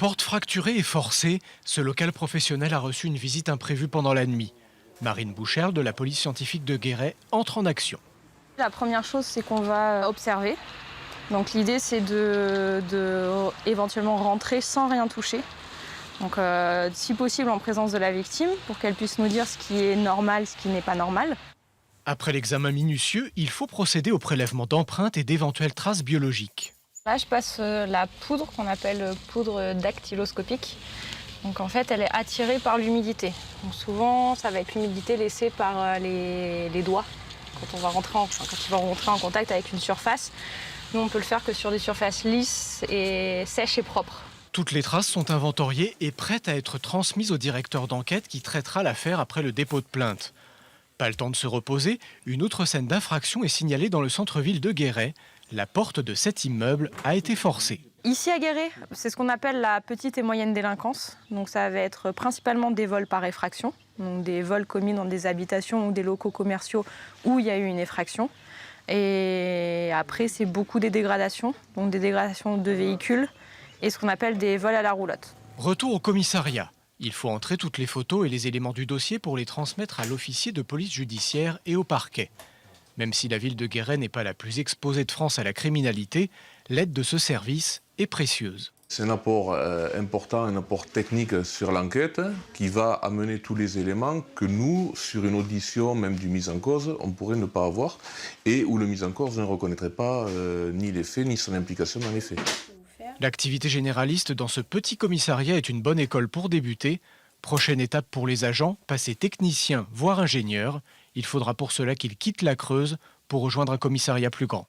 Porte fracturée et forcée, ce local professionnel a reçu une visite imprévue pendant la nuit. Marine Boucherle de la police scientifique de Guéret entre en action. La première chose, c'est qu'on va observer. Donc l'idée, c'est de éventuellement rentrer sans rien toucher. Donc si possible en présence de la victime, pour qu'elle puisse nous dire ce qui est normal, ce qui n'est pas normal. Après l'examen minutieux, il faut procéder au prélèvement d'empreintes et d'éventuelles traces biologiques. Là, je passe la poudre qu'on appelle poudre dactyloscopique. Donc en fait, elle est attirée par l'humidité. Donc souvent, ça va être l'humidité laissée par les doigts quand il va rentrer en contact avec une surface. Nous, on peut le faire que sur des surfaces lisses et sèches et propres. Toutes les traces sont inventoriées et prêtes à être transmises au directeur d'enquête qui traitera l'affaire après le dépôt de plainte. Pas le temps de se reposer, une autre scène d'infraction est signalée dans le centre-ville de Guéret. La porte de cet immeuble a été forcée. Ici à Guéret, c'est ce qu'on appelle la petite et moyenne délinquance. Donc ça va être principalement des vols par effraction, donc des vols commis dans des habitations ou des locaux commerciaux où il y a eu une effraction. Et après, c'est beaucoup des dégradations, donc des dégradations de véhicules et ce qu'on appelle des vols à la roulotte. Retour au commissariat. Il faut entrer toutes les photos et les éléments du dossier pour les transmettre à l'officier de police judiciaire et au parquet. Même si la ville de Guéret n'est pas la plus exposée de France à la criminalité, l'aide de ce service est précieuse. C'est un apport important, un apport technique sur l'enquête qui va amener tous les éléments que nous, sur une audition même du mis en cause, on pourrait ne pas avoir et où le mis en cause ne reconnaîtrait pas ni les faits ni son implication dans les faits. L'activité généraliste dans ce petit commissariat est une bonne école pour débuter. Prochaine étape pour les agents, passer technicien, voire ingénieur. Il faudra pour cela qu'ils quittent la Creuse pour rejoindre un commissariat plus grand.